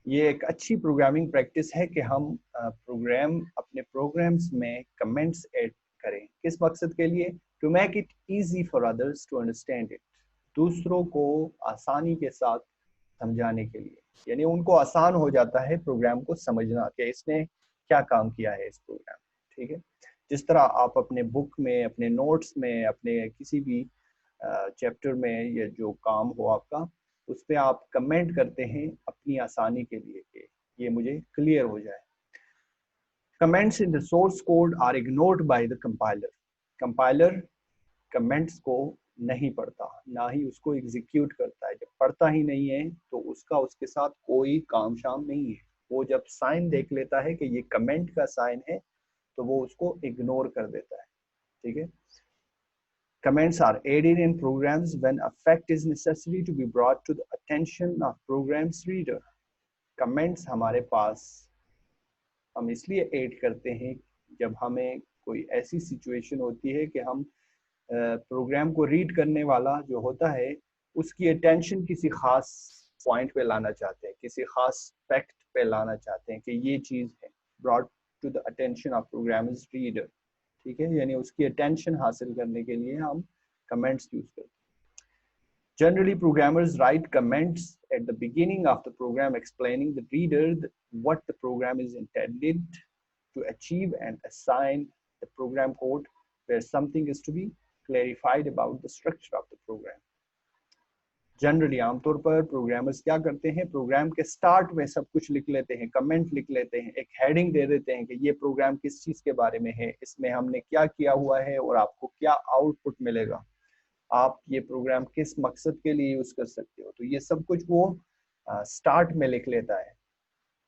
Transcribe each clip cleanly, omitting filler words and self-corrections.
ये एक अच्छी प्रोग्रामिंग प्रैक्टिस है कि हम अपने प्रोग्राम्स में कमेंट्स ऐड करें। किस मकसद के लिए? To make it easy for others to understand it, दूसरों को आसानी के साथ समझाने के लिए, यानी उनको आसान हो जाता है प्रोग्राम को समझना कि इसने क्या काम किया है इस प्रोग्राम। ठीक है, जिस तरह आप अपने बुक में, अपने नोट्स में, अपने किसी भी चैप्टर में या जो काम हो आपका, उस पर आप कमेंट करते हैं अपनी आसानी के लिए कि ये मुझे क्लियर हो जाए। Comments in the source code are ignored by the compiler. Compiler comments को नहीं पढ़ता, ना ही उसको एग्जीक्यूट करता है। जब पढ़ता ही नहीं है तो उसका उसके साथ कोई काम शाम नहीं है। वो जब साइन देख लेता है कि ये कमेंट का साइन है तो वो उसको इग्नोर कर देता है। ठीक है, comments are added in programs when a fact is necessary to be brought to the attention of program's reader. Comments हमारे पास हम इसलिए ऐड करते हैं जब हमें कोई ऐसी सिचुएशन होती है कि हम प्रोग्राम को रीड करने वाला जो होता है उसकी अटेंशन किसी खास पॉइंट पे लाना चाहते हैं, किसी खास फैक्ट पे लाना चाहते हैं कि ये चीज़ है, brought to the attention of programmers reader. ठीक है, यानी उसकी अटेंशन हासिल करने के लिए हम कमेंट्स यूज करते हैं। Generally, programmers write comments at the beginning of the program explaining the reader what the program is intended to achieve and assign the program code where something is to be clarified about the structure of the program. Generally आमतौर पर programmers क्या करते हैं, programme के start में सब कुछ लिख लेते हैं, कमेंट लिख लेते हैं, एक हेडिंग दे देते हैं कि ये प्रोग्राम किस चीज के बारे में है, इसमें हमने क्या किया हुआ है और आपको क्या आउटपुट मिलेगा, आप ये प्रोग्राम किस मकसद के लिए यूज कर सकते हो। तो ये सब कुछ वो स्टार्ट में लिख लेता है।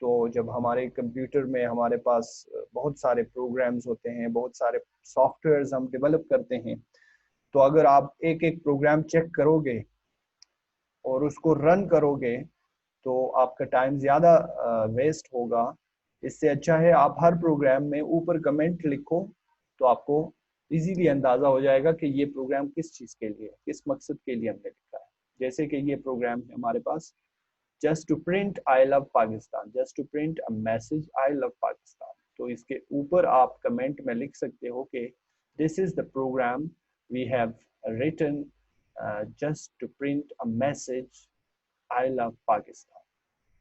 तो जब हमारे कंप्यूटर में हमारे पास बहुत सारे प्रोग्राम्स होते हैं, बहुत सारे सॉफ्टवेयर्स हम डेवलप करते हैं, तो अगर आप एक एक प्रोग्राम चेक करोगे और उसको रन करोगे तो आपका टाइम ज़्यादा वेस्ट होगा। इससे अच्छा है आप हर प्रोग्राम में ऊपर कमेंट लिखो, तो आपको इजीली अंदाज़ा हो जाएगा कि ये प्रोग्राम किस चीज़ के लिए, किस मकसद के लिए हमने लिखा है। जैसे कि ये प्रोग्राम है हमारे पास, just to print I love Pakistan, just to print a message I love Pakistan. तो इसके ऊपर आप कमेंट में लिख सकते हो कि this is the program we have written just to print a message I love Pakistan.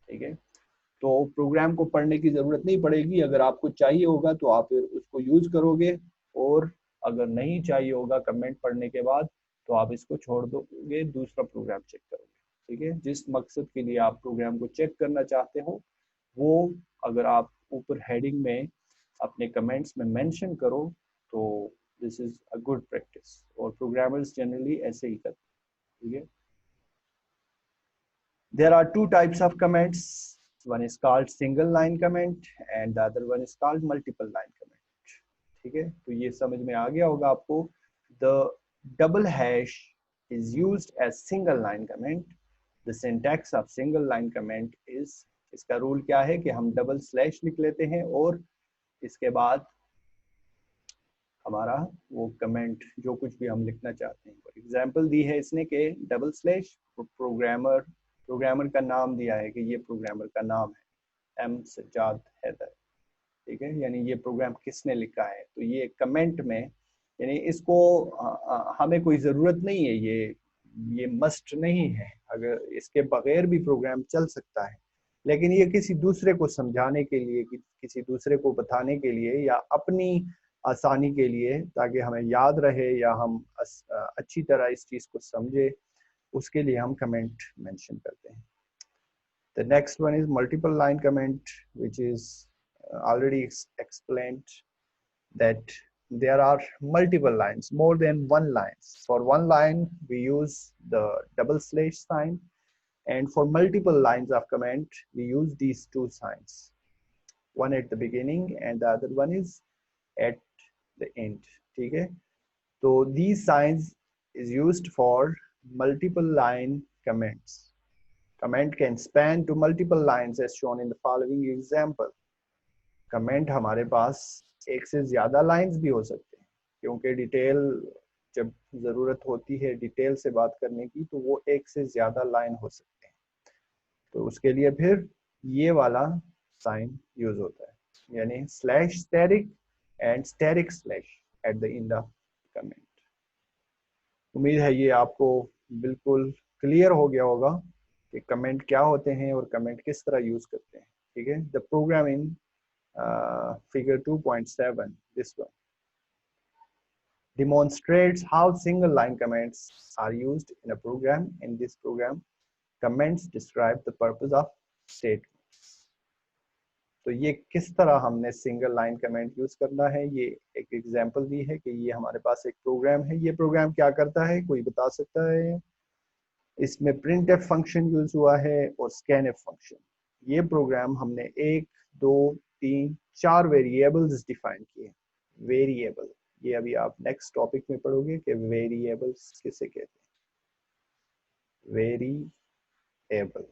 ठीक है, तो प्रोग्राम को पढ़ने की जरूरत नहीं पड़ेगी। अगर आपको चाहिए होगा तो आप फिर उसको यूज करोगे, और अगर नहीं चाहिए होगा कमेंट पढ़ने के बाद तो आप इसको छोड़ दोगे, दूसरा प्रोग्राम चेक करोगे। ठीक है, जिस मकसद के लिए आप प्रोग्राम को चेक करना चाहते हो वो अगर आप ऊपर हेडिंग में अपने कमेंट्स में मेंशन करो तो this is a good practice, और प्रोग्रामर्स जनरली ऐसे ही करते हैं। ठीक है, there are two types of comments. One is called single line comment and the other one is called multiple line comment. ठीक है, तो ये समझ में आ गया होगा आपको। The double hash is used as single line comment. The syntax of single line comment is, इसका रूल क्या है कि हम डबल स्लैश लिख लेते हैं और इसके बाद हमारा वो कमेंट जो कुछ भी हम लिखना चाहते हैं। फॉर एग्जाम्पल दी है इसने कि डबल स्लैश प्रोग्रामर का नाम दिया है कि ये प्रोग्रामर का नाम है एम सज्जाद हैदर। ठीक है, यानी ये प्रोग्राम किसने लिखा है, तो ये कमेंट में, यानी इसको हमें कोई ज़रूरत नहीं है, ये मस्ट नहीं है, अगर इसके बगैर भी प्रोग्राम चल सकता है, लेकिन ये किसी दूसरे को समझाने के लिए, किसी दूसरे को बताने के लिए या अपनी आसानी के लिए, ताकि हमें याद रहे या हम अच्छी तरह इस चीज़ को समझे, उसके लिए हम कमेंट मेंशन करते हैं। The next one is multiple line comment, which is already explained that there are multiple lines, more than one line. For one line, we use the double slash sign, and for multiple lines of comment, we use these two signs, one at the beginning and the other one is at the end. ठीक है, so these signs is used for multiple line comments. Comment can span to multiple lines as shown in the following example. Comment हमारे पास एक से ज़्यादा lines भी हो सकते हैं, क्योंकि डिटेल जब ज़रूरत होती है डिटेल से बात करने की तो वो एक से ज़्यादा लाइन हो सकते हैं। तो उसके लिए फिर ये वाला साइन यूज होता है, यानी slash asterisk and asterisk slash at the end of comment. उम्मीद है ये आपको बिल्कुल क्लियर हो गया होगा कि कमेंट क्या होते हैं और कमेंट किस तरह यूज करते हैं। ठीक है, the program in figure 2.7, this one demonstrates how single line comments are used in a program. In this program, comments describe the purpose of statements. तो ये किस तरह हमने सिंगल लाइन कमेंट यूज करना है, ये एक एग्जांपल दी है कि ये हमारे पास एक प्रोग्राम है। ये प्रोग्राम क्या करता है, कोई बता सकता है? इसमें प्रिंट एफ फंक्शन यूज हुआ है और स्कैन एफ फंक्शन। ये प्रोग्राम हमने 1 2 3 4 वेरिएबल्स डिफाइन किए। वेरिएबल, ये अभी आप नेक्स्ट टॉपिक में पढ़ोगे कि वेरिएबल्स किसे कहते हैं। वेरिएबल,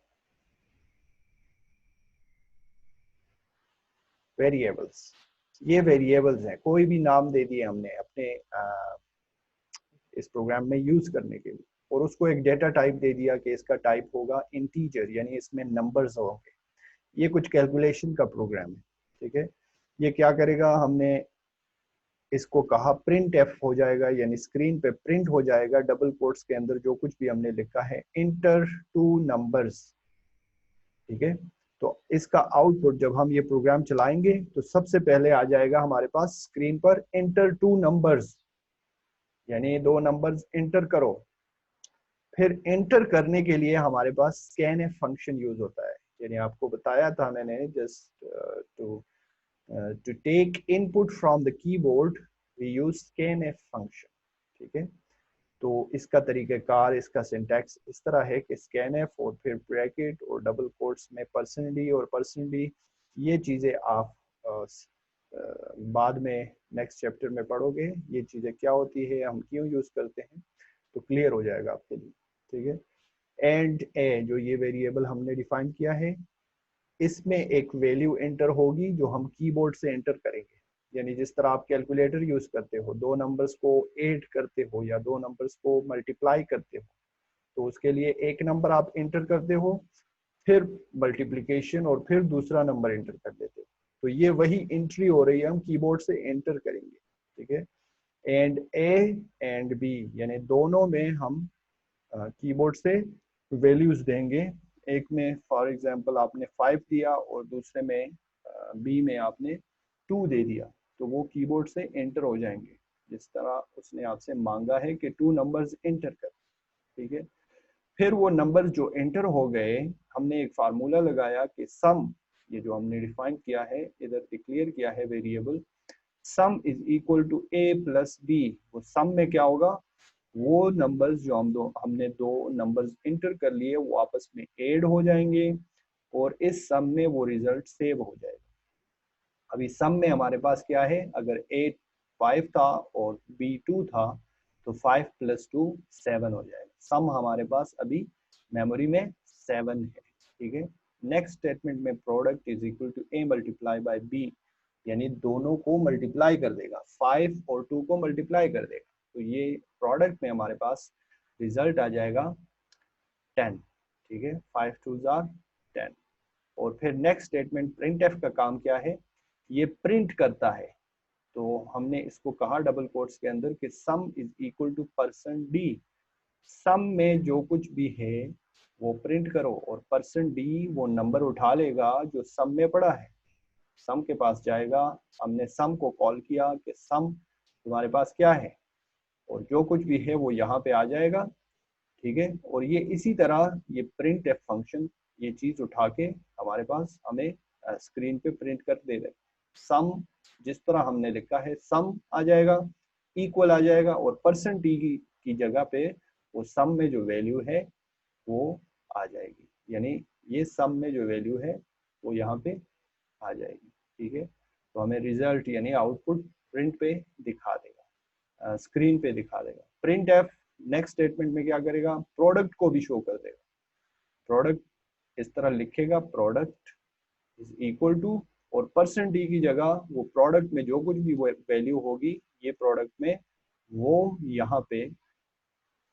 वेरिएबल्स, ये वेरिएबल्स हैं, कोई भी नाम दे दिए हमने अपने इस प्रोग्राम में यूज करने के लिए, और उसको एक डेटा टाइप दे दिया कि इसका टाइप होगा इंटीजर, यानी इसमें नंबर्स होंगे। ये कुछ कैलकुलेशन का प्रोग्राम है। ठीक है, ये क्या करेगा, हमने इसको कहा प्रिंट एफ हो जाएगा, यानी स्क्रीन पे प्रिंट हो जाएगा डबल कोट्स के अंदर जो कुछ भी हमने लिखा है, इंटर टू नंबर्स। ठीक है, तो इसका आउटपुट जब हम ये प्रोग्राम चलाएंगे तो सबसे पहले आ जाएगा हमारे पास स्क्रीन पर इंटर टू नंबर्स, यानी 2 नंबर्स इंटर करो। फिर एंटर करने के लिए हमारे पास स्कैन एफ फंक्शन यूज होता है, यानी आपको बताया था मैंने, just to take input from the keyboard we use scanf function. ठीक है, तो इसका तरीक़ाकार, इसका सिंटैक्स इस तरह है कि स्कैन एफ और फिर ब्रैकेट और डबल कोट्स में %d और %d, ये चीज़ें आप बाद में नेक्स्ट चैप्टर में पढ़ोगे, ये चीज़ें क्या होती है, हम क्यों यूज़ करते हैं, तो क्लियर हो जाएगा आपके लिए। ठीक है, एंड ए जो ये वेरिएबल हमने डिफाइन किया है, इसमें एक वैल्यू एंटर होगी जो हम कीबोर्ड से एंटर करेंगे, यानी जिस तरह आप कैलकुलेटर यूज करते हो, 2 नंबर्स को ऐड करते हो या 2 नंबर्स को मल्टीप्लाई करते हो, तो उसके लिए एक नंबर आप एंटर करते हो, फिर मल्टीप्लिकेशन और फिर दूसरा नंबर एंटर कर देते हो, तो ये वही एंट्री हो रही है, हम कीबोर्ड से एंटर करेंगे। ठीक है, एंड ए एंड बी, यानी दोनों में हम कीबोर्ड से वैल्यूज देंगे। एक में फॉर एग्जांपल आपने 5 दिया और दूसरे में बी में आपने 2 दे दिया, तो वो कीबोर्ड से एंटर हो जाएंगे, जिस तरह उसने आपसे मांगा है कि 2 नंबर्स एंटर कर। ठीक है, फिर वो नंबर जो एंटर हो गए, हमने एक फार्मूला लगाया कि सम, ये जो हमने डिफाइन किया है, इधर डिक्लेयर किया है variable, sum is equal to A plus B. वो सम में क्या होगा, वो नंबर्स जो हमने 2 नंबर्स इंटर कर लिए वो आपस में ऐड हो जाएंगे और इस सम में वो रिजल्ट सेव हो जाएगा। अभी सम में हमारे पास क्या है, अगर ए 5 था और बी 2 था, तो 5 + 2 7 हो जाएगा। सम हमारे पास अभी मेमोरी में 7 है। ठीक है, नेक्स्ट स्टेटमेंट में product is equal to A multiply by B, यानी दोनों को मल्टीप्लाई कर देगा, 5 और 2 को मल्टीप्लाई कर देगा, तो ये प्रोडक्ट में हमारे पास रिजल्ट आ जाएगा 10। ठीक है, 5 2 10। और फिर नेक्स्ट स्टेटमेंट प्रिंट एफ का काम क्या है, ये प्रिंट करता है, तो हमने इसको कहा डबल कोट्स के अंदर कि sum is equal to %d, sum में जो कुछ भी है वो प्रिंट करो, और %d वो नंबर उठा लेगा जो सम में पड़ा है, सम के पास जाएगा, हमने सम को कॉल किया कि सम तुम्हारे पास क्या है, और जो कुछ भी है वो यहाँ पे आ जाएगा। ठीक है, और ये इसी तरह ये प्रिंट एफ फंक्शन ये चीज उठा के हमारे पास हमें स्क्रीन पे प्रिंट कर दे देगा। सम जिस तरह हमने लिखा है सम आ जाएगा, इक्वल आ जाएगा, और %d की जगह पे वो सम में जो वैल्यू है वो आ जाएगी, यानी ये सम में जो वैल्यू है वो यहाँ पे आ जाएगी। ठीक है, तो हमें रिजल्ट यानी आउटपुट प्रिंट पे दिखा देगा, स्क्रीन पे दिखा देगा। प्रिंट एफ नेक्स्ट स्टेटमेंट में क्या करेगा, प्रोडक्ट को भी शो कर देगा। प्रोडक्ट इस तरह लिखेगा, प्रोडक्ट इज इक्वल टू, और %d की जगह वो प्रोडक्ट में जो कुछ भी वैल्यू होगी ये प्रोडक्ट में वो यहाँ पे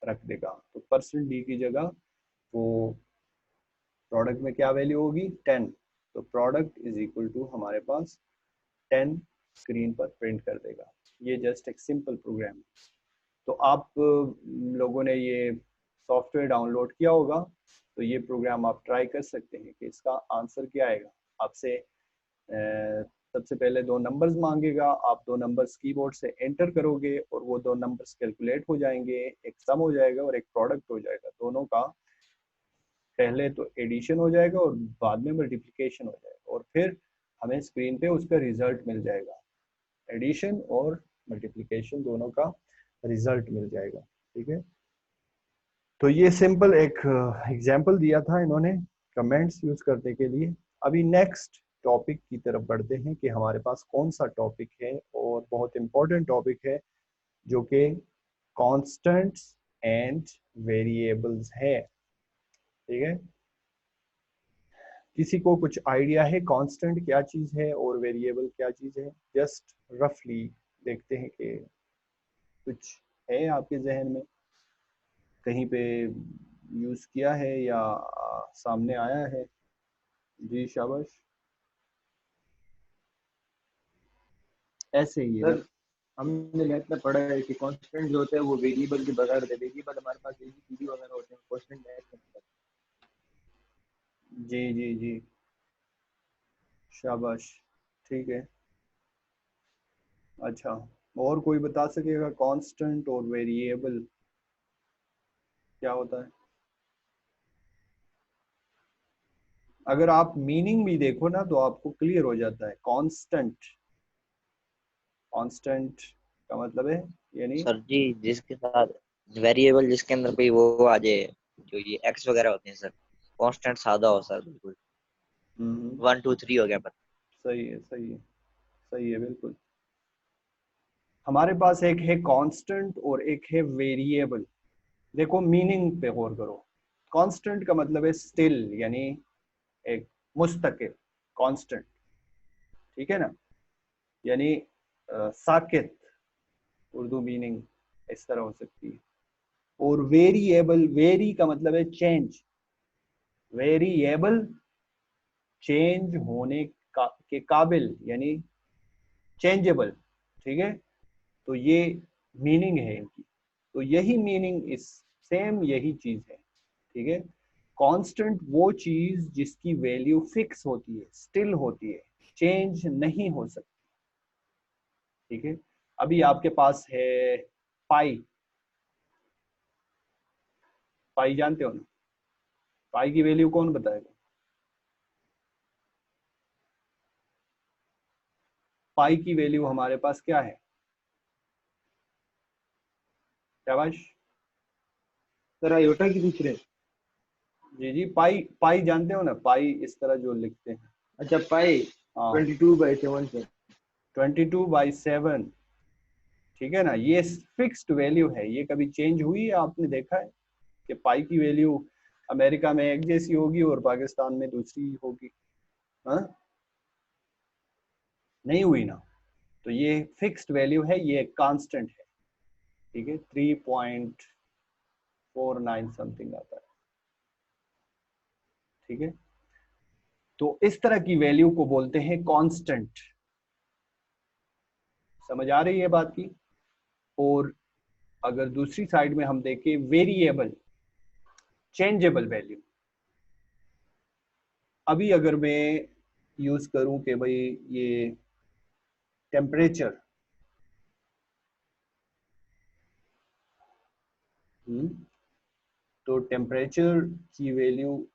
रख देगा, तो %d की जगह वो प्रोडक्ट में क्या वैल्यू होगी 10, तो प्रोडक्ट इज इक्वल टू हमारे पास 10 स्क्रीन पर प्रिंट कर देगा। ये जस्ट एक सिंपल प्रोग्राम है। तो आप लोगों ने ये सॉफ्टवेयर डाउनलोड किया होगा, तो ये प्रोग्राम आप ट्राई कर सकते हैं कि इसका आंसर क्या आएगा। आपसे सबसे पहले दो नंबर्स मांगेगा, आप दो नंबर्स कीबोर्ड से एंटर करोगे और वो दो नंबर्स कैलकुलेट हो जाएंगे, एक सम हो जाएगा और एक प्रोडक्ट हो जाएगा। दोनों का पहले तो एडिशन हो जाएगा और बाद में मल्टीप्लिकेशन हो जाएगा, और फिर हमें स्क्रीन पे उसका रिजल्ट मिल जाएगा। एडिशन और मल्टीप्लिकेशन दोनों का रिजल्ट मिल जाएगा। ठीक है, तो ये सिंपल एक एग्जांपल दिया था इन्होंने कमेंट्स यूज करने के लिए। अभी नेक्स्ट टॉपिक की तरफ बढ़ते हैं कि हमारे पास कौन सा टॉपिक है, और बहुत इंपॉर्टेंट टॉपिक है जो कि कांस्टेंट्स एंड वेरिएबल्स है। ठीक है, किसी को कुछ आइडिया है कांस्टेंट क्या चीज है और वेरिएबल क्या चीज है? जस्ट रफली देखते हैं कि कुछ है आपके जहन में, कहीं पे यूज किया है या सामने आया है? जी शाबाश, ऐसे ही है ना। सर हमने मैथ में पढ़ा है कि कांस्टेंट जो होते हैं वो वेरिएबल के बगैर दे, वेरिएबल हमारे पास एबीसीडी वगैरह होते हैं, कांस्टेंट मैथ में पढ़ा जी जी जी, शाबाश, ठीक है। अच्छा, और कोई बता सकेगा कांस्टेंट और वेरिएबल क्या होता है? अगर आप मीनिंग भी देखो ना तो आपको क्लियर हो जाता है। कांस्टेंट, कांस्टेंट का मतलब है यानी सर जी जिसके साथ वेरिएबल जिसके अंदर कोई वो आ जाए, जो ये एक्स वगैरह होते हैं सर, कांस्टेंट सादा हो सर, बिल्कुल 1 2 3 हो गया पर। सही है, सही है, सही है, बिल्कुल। हमारे पास एक है कांस्टेंट और एक है वेरिएबल। देखो मीनिंग पे गौर करो। कांस्टेंट का मतलब है स्टिल, यानी एक मुस्तकिल, कांस्टेंट, ठीक है ना, यानी साकित, उर्दू मीनिंग इस तरह हो सकती है। और वेरिएबल, वेरी का मतलब है चेंज, वेरिएबल चेंज होने के काबिल, यानी चेंजेबल। ठीक है, तो ये मीनिंग है इनकी। तो यही मीनिंग इस सेम यही चीज है। ठीक है, कांस्टेंट वो चीज जिसकी वैल्यू फिक्स होती है, स्टिल होती है, चेंज नहीं हो सकती। ठीक है, अभी आपके पास है पाई, पाई जानते हो ना? पाई की वैल्यू कौन बताएगा? पाई की वैल्यू हमारे पास क्या है? शाबाश, सर आयोटा की पूछ रहे हैं। जी जी, पाई, पाई जानते हो ना, पाई इस तरह जो लिखते हैं। अच्छा पाई हाँ, 22/7 सर। 22/7। ठीक है ना, ये फिक्स्ड वैल्यू है, ये कभी चेंज हुई है? आपने देखा है कि पाई की वैल्यू अमेरिका में एक जैसी होगी और पाकिस्तान में दूसरी होगी? हाँ, नहीं हुई ना। तो ये फिक्स्ड वैल्यू है, ये कांस्टेंट है। ठीक है, 3.49 समथिंग आता है। ठीक है, तो इस तरह की वैल्यू को बोलते हैं कांस्टेंट। समझ आ रही है बात की? और अगर दूसरी साइड में हम देखें वेरिएबल, चेंजेबल वैल्यू। अभी अगर मैं यूज करूं कि भाई ये टेम्परेचर, तो टेम्परेचर की वैल्यू,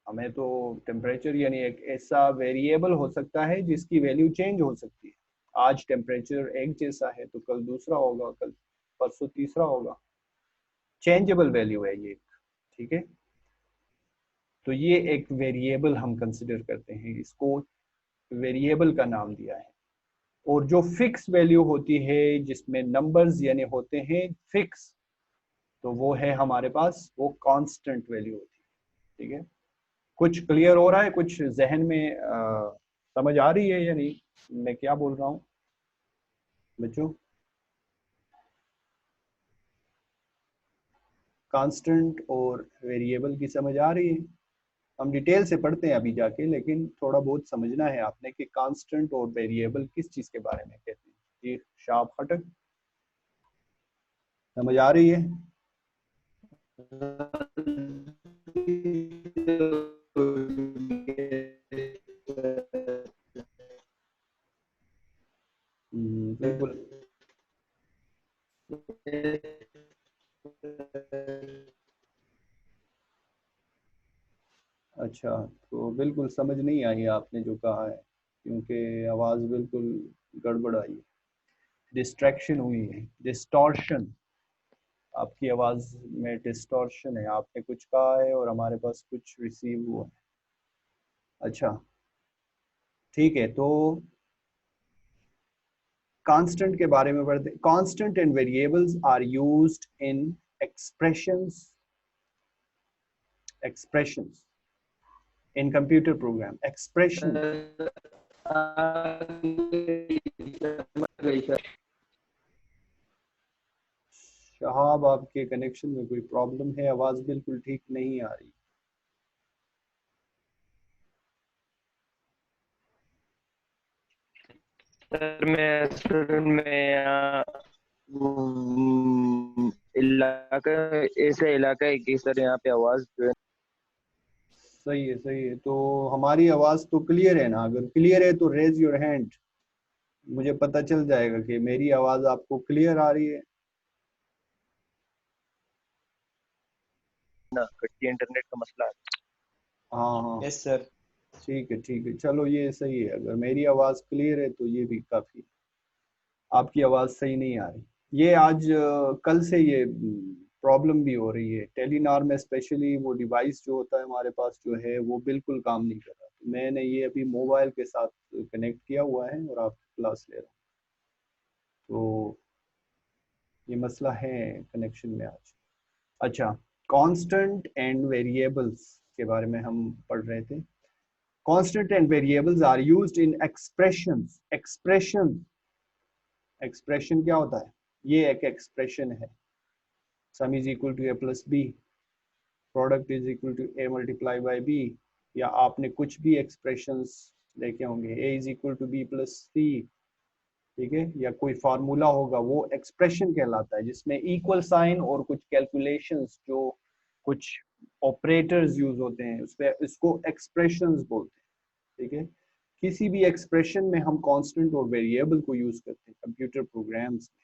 हमें तो टेम्परेचर यानी एक ऐसा वेरिएबल हो सकता है जिसकी वैल्यू चेंज हो सकती है। आज टेम्परेचर एक जैसा है तो कल दूसरा होगा, कल परसों तीसरा होगा। चेंजेबल वैल्यू है ये। ठीक है, तो ये एक वेरिएबल हम कंसिडर करते हैं, इसको वेरिएबल का नाम दिया है। और जो फिक्स वैल्यू होती है जिसमें नंबर्स यानी होते हैं फिक्स, तो वो है हमारे पास वो कांस्टेंट वैल्यू होती है। ठीक है, कुछ क्लियर हो रहा है? कुछ जहन में समझ आ रही है या नहीं मैं क्या बोल रहा हूँ बच्चों? कांस्टेंट और वेरिएबल की समझ आ रही है? हम डिटेल से पढ़ते हैं अभी जाके, लेकिन थोड़ा बहुत समझना है आपने कि कांस्टेंट और वेरिएबल किस चीज के बारे में कहते हैं। जी शाह खटक, समझ आ रही है? बिल्कुल। अच्छा, तो बिल्कुल समझ नहीं आई आपने जो कहा है, क्योंकि आवाज़ बिल्कुल गड़बड़ आई है, डिस्ट्रैक्शन हुई है, डिस्टॉर्शन, आपकी आवाज़ में डिस्टॉर्शन है, आपने कुछ कहा है और हमारे पास कुछ रिसीव हुआ है। अच्छा ठीक है, तो कांस्टेंट के बारे में पढ़ते। Constant and variables are used in expressions in computer program expression। Shahab आपके कनेक्शन में कोई प्रॉब्लम है, आवाज बिल्कुल ठीक नहीं आ रही। सर मैं स्टूडेंट में इलाका ऐसा इलाका है कि सर यहाँ पे आवाज जो है। सही है, सही है, तो हमारी आवाज तो क्लियर है ना? अगर क्लियर है तो रेज योर हैंड, मुझे पता चल जाएगा कि मेरी आवाज आपको क्लियर आ रही है। ना कच्ची इंटरनेट का मसला है। हाँ हाँ यस सर। ठीक है, ठीक है, चलो ये सही है, अगर मेरी आवाज क्लियर है तो ये भी काफी है। आपकी आवाज सही नहीं आ रही, ये आज कल से ये प्रॉब्लम भी हो रही है। टेलीनॉर में स्पेशली वो डिवाइस जो होता है हमारे पास जो है वो बिल्कुल काम नहीं कर रहा। तो मैंने ये अभी मोबाइल के साथ कनेक्ट किया हुआ है और आप क्लास ले रहा हूँ, तो ये मसला है कनेक्शन में आज। अच्छा, कांस्टेंट एंड वेरिएबल्स के बारे में हम पढ़ रहे थे। Constant and variables are used in expressions. Expression क्या होता है? ये एक एक्सप्रेशन है, sum is equal to A plus B, product is equal to A multiply by B, या आपने कुछ भी एक्सप्रेशंस देखे होंगे, A is equal to B plus C, ठीक है, या कोई फार्मूला होगा, वो एक्सप्रेशन कहलाता है, जिसमें इक्वल साइन और कुछ कैलकुलेशंस, जो कुछ ऑपरेटर्स यूज होते हैं उस पर, इसको एक्सप्रेशंस बोलते हैं, ठीक है। किसी भी एक्सप्रेशन में हम कांस्टेंट और वेरिएबल को यूज करते हैं कंप्यूटर प्रोग्राम्स में,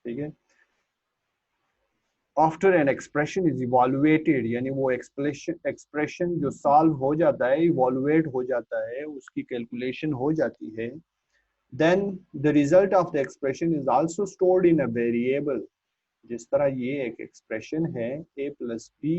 ठीक है। आफ्टर एन एक्सप्रेशन इज इवॉल्युएटेड, यानी वो एक्सप्रेशन जो सॉल्व हो जाता है, इवॉल्युएट हो जाता है, उसकी कैलकुलेशन हो जाती है, then the result of the expression is also stored in a variable। जिस तरह ये एक एक्सप्रेशन है a प्लस बी,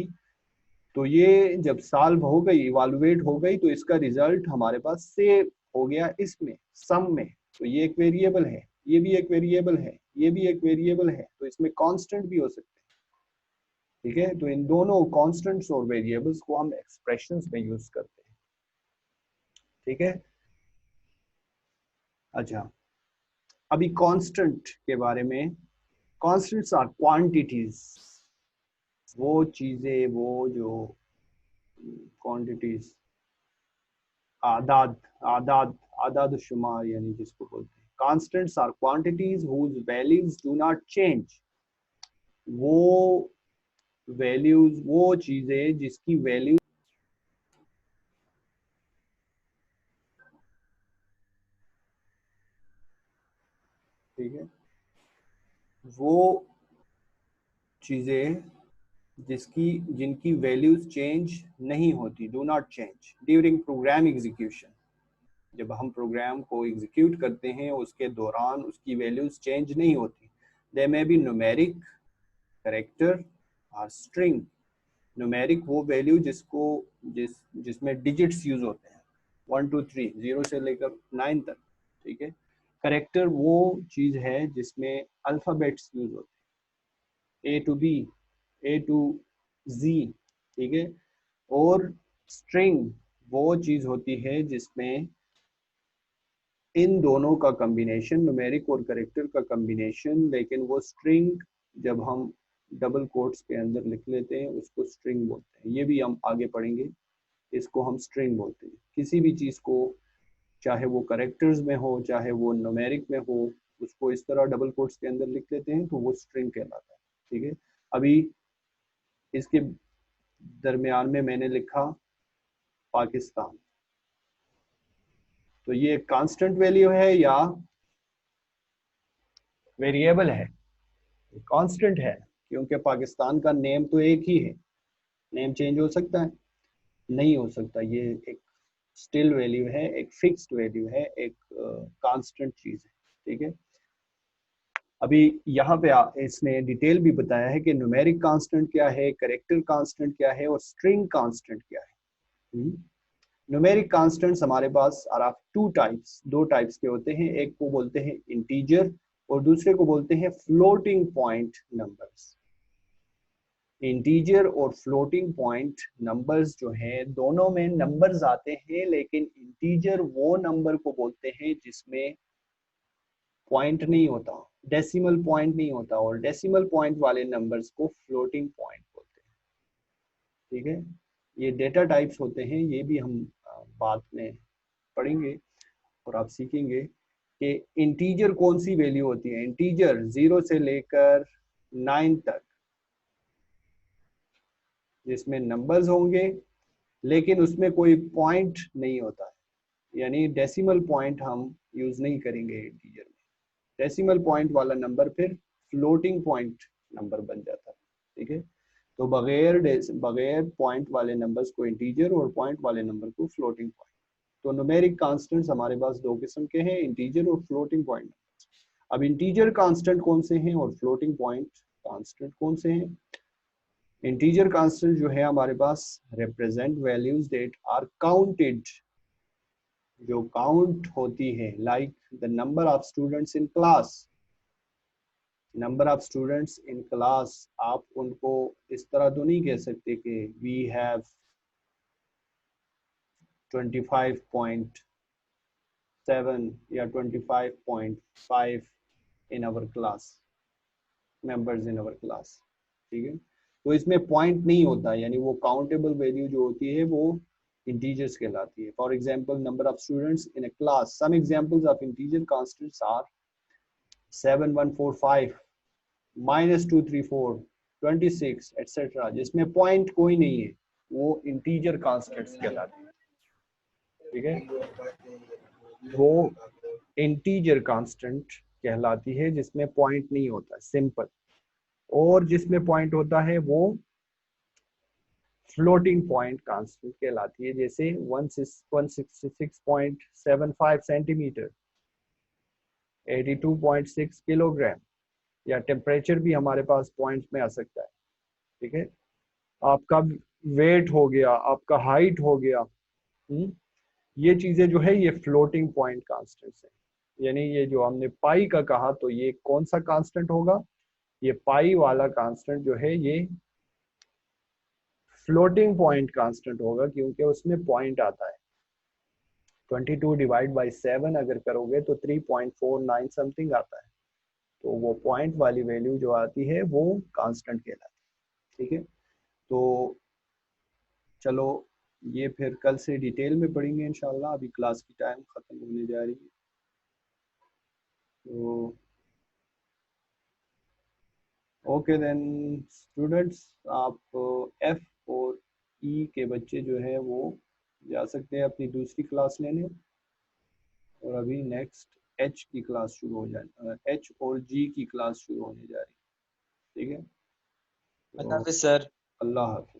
तो ये जब सॉल्व हो गई, इवॉल्युएट हो गई, तो इसका रिजल्ट हमारे पास सेव हो गया इसमें, सम में, तो ये एक वेरिएबल है, ये भी एक वेरिएबल है, ये भी एक वेरिएबल है, तो इसमें कांस्टेंट भी हो सकते हैं, ठीक है। तो इन दोनों कांस्टेंट्स और वेरिएबल्स को हम एक्सप्रेशंस में यूज करते हैं, ठीक है। अच्छा, अभी कांस्टेंट के बारे में। कांस्टेंट्स आर क्वांटिटीज, वो चीजें, वो जो क्वांटिटीज, आदाद, आदाद शुमार, यानी जिसको बोलते हैं। Constants are quantities whose values do not change, वो वैल्यूज, वो चीजें जिसकी वैल्यू, ठीक है, वो चीजें जिनकी वैल्यूज चेंज नहीं होती, do not change during program execution. जब हम प्रोग्राम को एग्जीक्यूट करते हैं उसके दौरान उसकी वैल्यूज चेंज नहीं होती। दे मे बी न्यूमेरिक, कैरेक्टर और स्ट्रिंग। न्यूमेरिक वो वैल्यू जिसमें डिजिट्स यूज होते हैं, 1 2 3, 0 से लेकर 9 तक, ठीक है। कैरेक्टर वो चीज है जिसमें अल्फाबेट्स यूज होते हैं, ए टू बी, ए टू जी, ठीक है। और स्ट्रिंग वो चीज होती है जिसमें इन दोनों का कॉम्बिनेशन, न्यूमेरिक और कैरेक्टर का कॉम्बिनेशन, लेकिन वो स्ट्रिंग जब हम डबल कोट्स के अंदर लिख लेते हैं, उसको स्ट्रिंग बोलते हैं। ये भी हम आगे पढ़ेंगे, इसको हम स्ट्रिंग बोलते हैं। किसी भी चीज़ को, चाहे वो करेक्टर्स में हो चाहे वो न्यूमेरिक में हो, उसको इस तरह डबल कोट्स के अंदर लिख लेते हैं तो वो स्ट्रिंग कहलाता है। ठीक है, अभी इसके दरमियान में मैंने लिखा पाकिस्तान, तो ये कांस्टेंट वैल्यू है या वेरिएबल है? कांस्टेंट है, क्योंकि पाकिस्तान का नेम तो एक ही है। नेम चेंज हो सकता है? नहीं हो सकता। ये एक स्टिल वैल्यू है, एक फिक्स्ड वैल्यू है, एक कांस्टेंट चीज है। ठीक है, अभी यहाँ पे इसने डिटेल भी बताया है कि न्यूमेरिक कांस्टेंट क्या है, कैरेक्टर कांस्टेंट क्या है और स्ट्रिंग कांस्टेंट क्या है। न्यूमेरिक कांस्टेंट्स हमारे पास आर टू टाइप्स, दो टाइप्स के होते हैं। एक को बोलते हैं इंटीजर और दूसरे को बोलते हैं फ्लोटिंग पॉइंट नंबर्स। इंटीजर और फ्लोटिंग पॉइंट नंबर्स जो हैं, दोनों में नंबर्स आते हैं, लेकिन इंटीजर वो नंबर को बोलते हैं जिसमें पॉइंट नहीं होता, डेसिमल पॉइंट नहीं होता, और डेसिमल पॉइंट वाले नंबर्स को फ्लोटिंग पॉइंट बोलते हैं। ठीक है, ये डेटा टाइप्स होते हैं, ये भी हम बाद में पढ़ेंगे और आप सीखेंगे कि इंटीजर कौन सी वैल्यू होती है। इंटीजर 0 से लेकर 9 तक, जिसमें नंबर्स होंगे लेकिन उसमें कोई पॉइंट नहीं होता है, यानी डेसिमल पॉइंट हम यूज नहीं करेंगे इंटीजर में। डेसिमल पॉइंट वाला नंबर फिर फ्लोटिंग पॉइंट नंबर बन जाता है। ठीक है, तो बगैर पॉइंट वाले नंबर्स को इंटीजर और पॉइंट वाले नंबर को फ्लोटिंग पॉइंट। तो न्यूमेरिक कांस्टेंट्स हमारे पास दो किस्म के हैं, इंटीजर और फ्लोटिंग पॉइंट। अब इंटीजर कांस्टेंट कौन से हैं और फ्लोटिंग पॉइंट कांस्टेंट कौन से हैं? इंटीजर कांस्टेंट जो है हमारे पास represent values that are counted, जो काउंट होती है, like the number of students in class. Number of students in class, आप उनको इस तरह तो नहीं कह सकते कि वी हैव 25.7 या 25.5 in our class, members in our class. ठीक है, तो इसमें पॉइंट नहीं होता, यानी वो काउंटेबल वैल्यू जो होती है वो इंटीजर्स कहलाती है। For example, number of students in a class, some examples of integer constants are 7145 -234 26 etcetera, जिसमें पॉइंट कोई नहीं है, वो इंटीजर कांस्टेंट्स कहलाते हैं। ठीक है, वो इंटीजर कांस्टेंट कहलाती है जिसमें पॉइंट नहीं होता, सिंपल। और जिसमें पॉइंट होता है वो फ्लोटिंग पॉइंट कांस्टेंट कहलाती है, जैसे 166.75 सेंटीमीटर, 82.6 किलोग्राम, या टेम्परेचर भी हमारे पास पॉइंट्स में आ सकता है। ठीक है, आपका वेट हो गया, आपका हाइट हो गया, ये चीजें जो है ये फ्लोटिंग पॉइंट कांस्टेंट्स है। यानी ये जो हमने पाई का कहा, तो ये कौन सा कांस्टेंट होगा? ये पाई वाला कांस्टेंट जो है ये फ्लोटिंग पॉइंट कांस्टेंट होगा, क्योंकि उसमें पॉइंट आता है। 22 डिवाइड बाई 7 अगर करोगे तो 3.49 समथिंग आता है, तो वो पॉइंट वाली वैल्यू जो आती है वो कांस्टेंट कहलाती है। ठीक है, तो चलो ये फिर कल से डिटेल में पढ़ेंगे इंशाल्लाह, अभी क्लास की टाइम ख़त्म होने जा रही है। तो ओके देन स्टूडेंट्स, आप एफ और ई के बच्चे जो है वो जा सकते हैं अपनी दूसरी क्लास लेने, और अभी नेक्स्ट एच की क्लास शुरू हो जाए, एच और जी की क्लास शुरू होने जा रही है। ठीक है, अल्लाह हाफिज़ सर। अल्लाह हाफिज़।